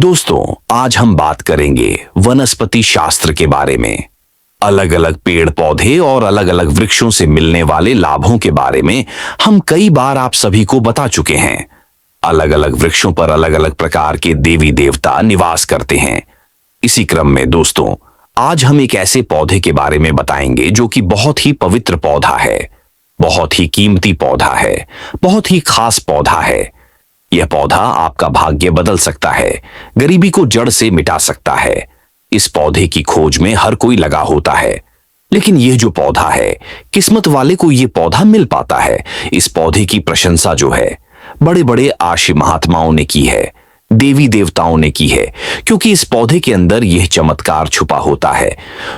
दोस्तों, आज हम बात करेंगे वनस्पति शास्त्र के बारे में। अलग अलग पेड़ पौधे और अलग अलग वृक्षों से मिलने वाले लाभों के बारे में हम कई बार आप सभी को बता चुके हैं। अलग अलग वृक्षों पर अलग अलग प्रकार के देवी देवता निवास करते हैं। इसी क्रम में दोस्तों, आज हम एक ऐसे पौधे के बारे में बताएंगे जो कि बहुत ही पवित्र पौधा है, बहुत ही कीमती पौधा है, बहुत ही खास पौधा है। यह पौधा आपका भाग्य बदल सकता है, गरीबी को जड़ से मिटा सकता है। इस पौधे की खोज में हर कोई लगा होता है, लेकिन यह जो पौधा है, किस्मत वाले को यह पौधा मिल पाता है। इस पौधे की प्रशंसा जो है बड़े बड़े आशी महात्माओं ने की है, देवी देवताओं ने की है, क्योंकि इस पौधे के अंदर यह चमत्कार छुपा होता है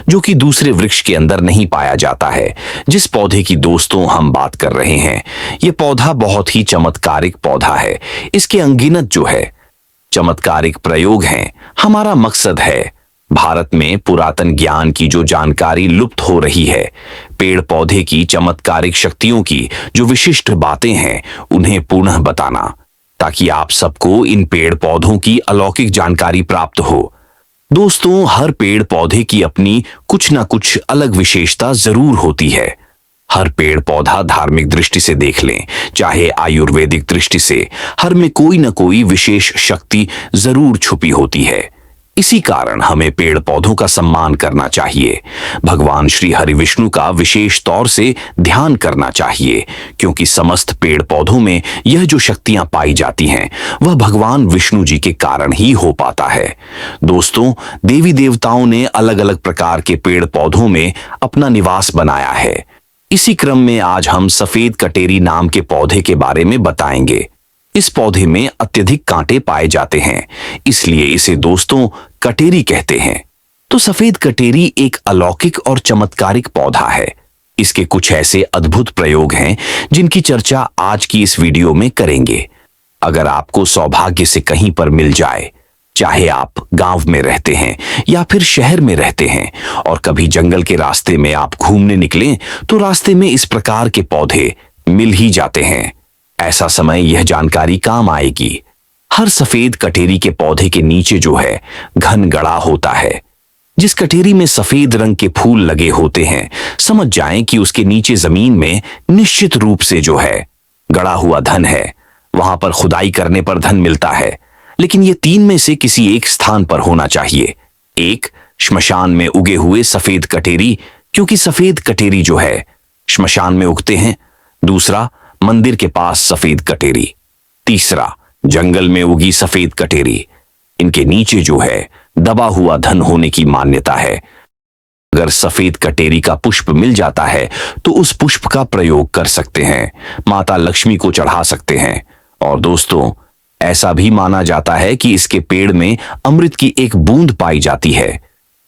जो कि दूसरे वृक्ष के अंदर नहीं पाया जाता है। जिस पौधे की दोस्तों हम बात कर रहे हैं, यह पौधा बहुत ही चमत्कारिक पौधा है। इसके अनगिनत जो है चमत्कारिक प्रयोग हैं। हमारा मकसद है भारत में पुरातन ज्ञान की जो जानकारी लुप्त हो रही है, पेड़ पौधे की चमत्कारिक शक्तियों की जो विशिष्ट बातें हैं, उन्हें पुनः बताना, ताकि आप सबको इन पेड़ पौधों की अलौकिक जानकारी प्राप्त हो। दोस्तों, हर पेड़ पौधे की अपनी कुछ ना कुछ अलग विशेषता जरूर होती है। हर पेड़ पौधा धार्मिक दृष्टि से देख लें, चाहे आयुर्वेदिक दृष्टि से, हर में कोई ना कोई विशेष शक्ति जरूर छुपी होती है। इसी कारण हमें पेड़ पौधों का सम्मान करना चाहिए। भगवान श्री हरि विष्णु का विशेष तौर से ध्यान करना चाहिए, क्योंकि समस्त पेड़ पौधों में यह जो शक्तियां पाई जाती हैं, वह भगवान विष्णु जी के कारण ही हो पाता है। दोस्तों, देवी देवताओं ने अलग अलग प्रकार के पेड़ पौधों में अपना निवास बनाया है। इसी क्रम में आज हम सफेद कटेरी नाम के पौधे के बारे में बताएंगे। इस पौधे में अत्यधिक कांटे पाए जाते हैं, इसलिए इसे दोस्तों कटेरी कहते हैं। तो सफेद कटेरी एक अलौकिक और चमत्कारिक पौधा है। इसके कुछ ऐसे अद्भुत प्रयोग हैं जिनकी चर्चा आज की इस वीडियो में करेंगे। अगर आपको सौभाग्य से कहीं पर मिल जाए, चाहे आप गांव में रहते हैं या फिर शहर में रहते हैं, और कभी जंगल के रास्ते में आप घूमने निकलें, तो रास्ते में इस प्रकार के पौधे मिल ही जाते हैं। ऐसा समय यह जानकारी काम आएगी। हर सफेद कटेरी के पौधे के नीचे जो है घन गड़ा होता है। जिस कटेरी में सफेद रंग के फूल लगे होते हैं, समझ जाएं कि उसके नीचे जमीन में निश्चित रूप से जो है गड़ा हुआ धन है। वहां पर खुदाई करने पर धन मिलता है, लेकिन यह तीन में से किसी एक स्थान पर होना चाहिए। एक, श्मशान में उगे हुए सफेद कटेरी, क्योंकि सफेद कटेरी जो है श्मशान में उगते हैं। दूसरा, मंदिर के पास सफेद कटेरी। तीसरा, जंगल में उगी सफेद कटेरी। इनके नीचे जो है दबा हुआ धन होने की मान्यता है। अगर सफेद कटेरी का पुष्प मिल जाता है तो उस पुष्प का प्रयोग कर सकते हैं, माता लक्ष्मी को चढ़ा सकते हैं। और दोस्तों, ऐसा भी माना जाता है कि इसके पेड़ में अमृत की एक बूंद पाई जाती है।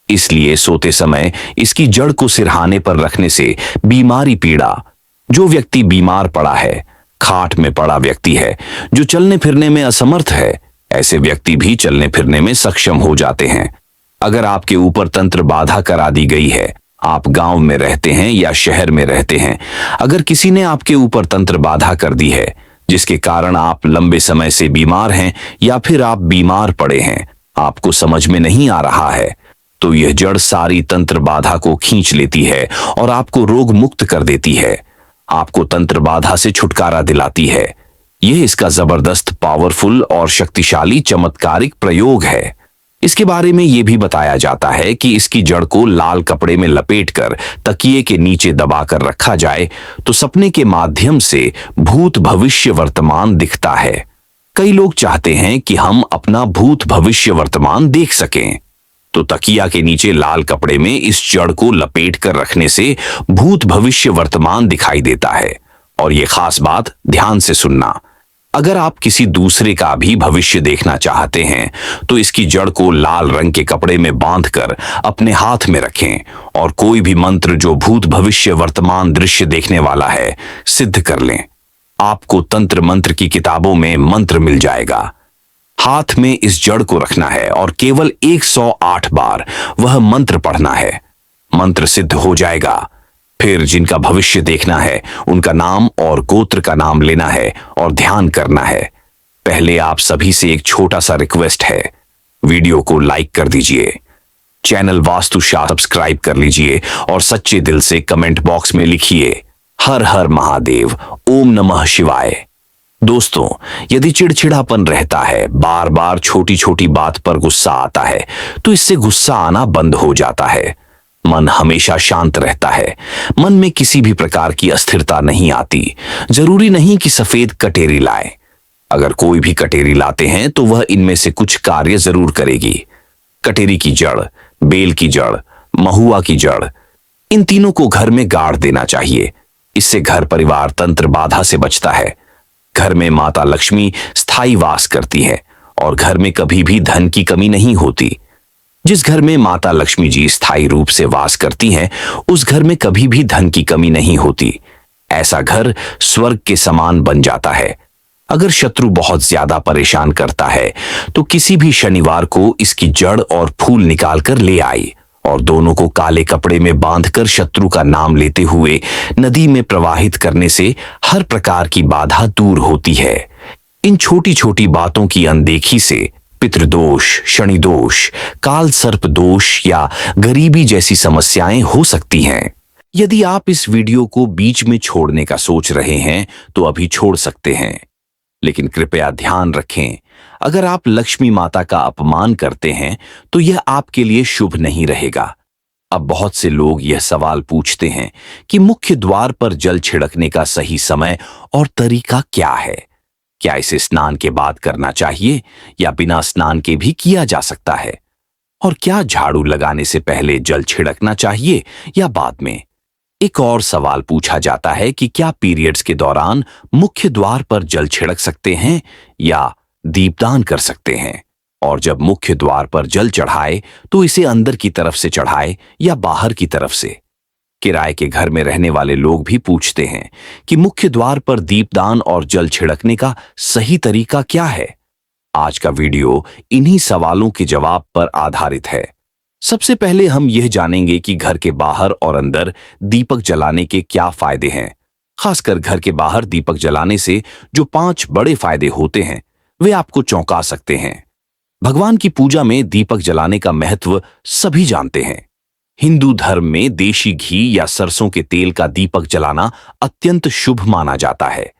इसलिए सोते समय इसकी जड़ को सिरहाने पर रखने से बीमारी पीड़ा, जो व्यक्ति बीमार पड़ा है, खाट में पड़ा व्यक्ति है, जो चलने फिरने में असमर्थ है, ऐसे व्यक्ति भी चलने फिरने में सक्षम हो जाते हैं। अगर आपके ऊपर तंत्र बाधा करा दी गई है, आप गांव में रहते हैं या शहर में रहते हैं, अगर किसी ने आपके ऊपर तंत्र बाधा कर दी है, जिसके कारण आप लंबे समय से बीमार हैं या फिर आप बीमार पड़े हैं, आपको समझ में नहीं आ रहा है, तो यह जड़ सारी तंत्र बाधा को खींच लेती है और आपको रोग मुक्त कर देती है, आपको तंत्र बाधा से छुटकारा दिलाती है। यह इसका जबरदस्त, पावरफुल और शक्तिशाली चमत्कारिक प्रयोग है। इसके बारे में यह भी बताया जाता है कि इसकी जड़ को लाल कपड़े में लपेटकर तकिए के नीचे दबाकर रखा जाए तो सपने के माध्यम से भूत भविष्य वर्तमान दिखता है। कई लोग चाहते हैं कि हम अपना भूत भविष्य वर्तमान देख सकें, तो तकिया के नीचे लाल कपड़े में इस जड़ को लपेट कर रखने से भूत भविष्य वर्तमान दिखाई देता है। और यह खास बात ध्यान से सुनना, अगर आप किसी दूसरे का भी भविष्य देखना चाहते हैं तो इसकी जड़ को लाल रंग के कपड़े में बांधकर अपने हाथ में रखें और कोई भी मंत्र जो भूत भविष्य वर्तमान दृश्य देखने वाला है सिद्ध कर लें। आपको तंत्र मंत्र की किताबों में मंत्र मिल जाएगा। हाथ में इस जड़ को रखना है और केवल 108 बार वह मंत्र पढ़ना है। मंत्र सिद्ध हो जाएगा। फिर जिनका भविष्य देखना है उनका नाम और गोत्र का नाम लेना है और ध्यान करना है। पहले आप सभी से एक छोटा सा रिक्वेस्ट है, वीडियो को लाइक कर दीजिए, चैनल वास्तुशास्त्र सब्सक्राइब कर लीजिए और सच्चे दिल से कमेंट बॉक्स में लिखिए हर हर महादेव, ओम नमः शिवाय। दोस्तों, यदि चिड़चिड़ापन रहता है, बार बार छोटी छोटी बात पर गुस्सा आता है, तो इससे गुस्सा आना बंद हो जाता है। मन हमेशा शांत रहता है, मन में किसी भी प्रकार की अस्थिरता नहीं आती। जरूरी नहीं कि सफेद कटेरी लाए, अगर कोई भी कटेरी लाते हैं तो वह इनमें से कुछ कार्य जरूर करेगी। कटेरी की जड़, बेल की जड़, महुआ की जड़, इन तीनों को घर में गाड़ देना चाहिए। इससे घर परिवार तंत्र बाधा से बचता है। घर में माता लक्ष्मी स्थायी वास करती है और घर में कभी भी धन की कमी नहीं होती। जिस घर में माता लक्ष्मी जी स्थायी रूप से वास करती हैं, उस घर में कभी भी धन की कमी नहीं होती। ऐसा घर स्वर्ग के समान बन जाता है। अगर शत्रु बहुत ज्यादा परेशान करता है तो किसी भी शनिवार को इसकी जड़ और फूल निकाल कर ले आई और दोनों को काले कपड़े में बांधकर शत्रु का नाम लेते हुए नदी में प्रवाहित करने से हर प्रकार की बाधा दूर होती है। इन छोटी छोटी बातों की अनदेखी से पितृदोष, शनि दोष, काल सर्प दोष या गरीबी जैसी समस्याएं हो सकती हैं। यदि आप इस वीडियो को बीच में छोड़ने का सोच रहे हैं तो अभी छोड़ सकते हैं, लेकिन कृपया ध्यान रखें, अगर आप लक्ष्मी माता का अपमान करते हैं तो यह आपके लिए शुभ नहीं रहेगा। अब बहुत से लोग यह सवाल पूछते हैं कि मुख्य द्वार पर जल छिड़कने का सही समय और तरीका क्या है? क्या इसे स्नान के बाद करना चाहिए या बिना स्नान के भी किया जा सकता है? और क्या झाड़ू लगाने से पहले जल छिड़कना चाहिए या बाद में? एक और सवाल पूछा जाता है कि क्या पीरियड्स के दौरान मुख्य द्वार पर जल छिड़क सकते हैं या दीपदान कर सकते हैं? और जब मुख्य द्वार पर जल चढ़ाए तो इसे अंदर की तरफ से चढ़ाए या बाहर की तरफ से? किराए के घर में रहने वाले लोग भी पूछते हैं कि मुख्य द्वार पर दीपदान और जल छिड़कने का सही तरीका क्या है। आज का वीडियो इन्हीं सवालों के जवाब पर आधारित है। सबसे पहले हम यह जानेंगे कि घर के बाहर और अंदर दीपक जलाने के क्या फायदे हैं। खासकर घर के बाहर दीपक जलाने से जो 5 बड़े फायदे होते हैं वे आपको चौंका सकते हैं। भगवान की पूजा में दीपक जलाने का महत्व सभी जानते हैं। हिंदू धर्म में देशी घी या सरसों के तेल का दीपक जलाना अत्यंत शुभ माना जाता है।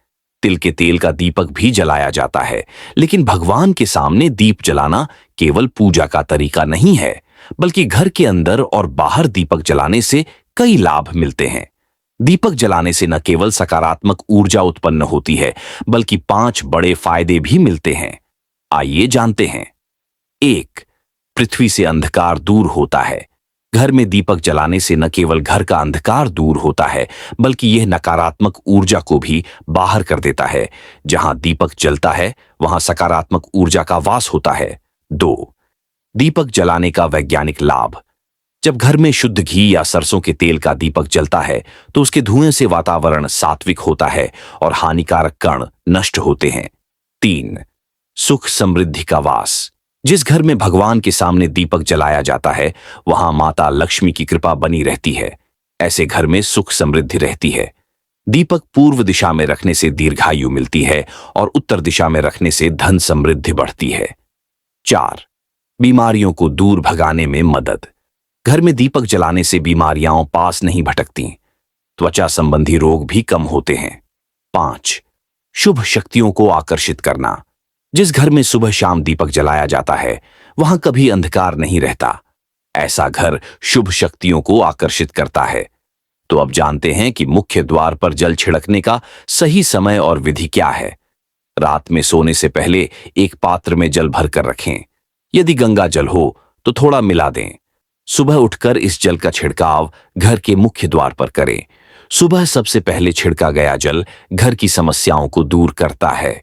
तिल के तेल का दीपक भी जलाया जाता है, लेकिन भगवान के सामने दीप जलाना केवल पूजा का तरीका नहीं है, बल्कि घर के अंदर और बाहर दीपक जलाने से कई लाभ मिलते हैं। दीपक जलाने से न केवल सकारात्मक ऊर्जा उत्पन्न होती है, बल्कि 5 बड़े फायदे भी मिलते हैं। आइए जानते हैं। 1. पृथ्वी से अंधकार दूर होता है। घर में दीपक जलाने से न केवल घर का अंधकार दूर होता है, बल्कि यह नकारात्मक ऊर्जा को भी बाहर कर देता है। जहां दीपक जलता है वहां सकारात्मक ऊर्जा का वास होता है। 2. दीपक जलाने का वैज्ञानिक लाभ। जब घर में शुद्ध घी या सरसों के तेल का दीपक जलता है तो उसके धुएं से वातावरण सात्विक होता है और हानिकारक कण नष्ट होते हैं। 3. सुख समृद्धि का वास। जिस घर में भगवान के सामने दीपक जलाया जाता है वहां माता लक्ष्मी की कृपा बनी रहती है। ऐसे घर में सुख समृद्धि रहती है। दीपक पूर्व दिशा में रखने से दीर्घायु मिलती है और उत्तर दिशा में रखने से धन समृद्धि बढ़ती है। 4. बीमारियों को दूर भगाने में मदद। घर में दीपक जलाने से बीमारियां पास नहीं भटकती। त्वचा संबंधी रोग भी कम होते हैं। 5. शुभ शक्तियों को आकर्षित करना। जिस घर में सुबह शाम दीपक जलाया जाता है वहां कभी अंधकार नहीं रहता। ऐसा घर शुभ शक्तियों को आकर्षित करता है। तो अब जानते हैं कि मुख्य द्वार पर जल छिड़कने का सही समय और विधि क्या है। रात में सोने से पहले एक पात्र में जल भरकर रखें। यदि गंगा जल हो तो थोड़ा मिला दें। सुबह उठकर इस जल का छिड़काव घर के मुख्य द्वार पर करें। सुबह सबसे पहले छिड़का गया जल घर की समस्याओं को दूर करता है।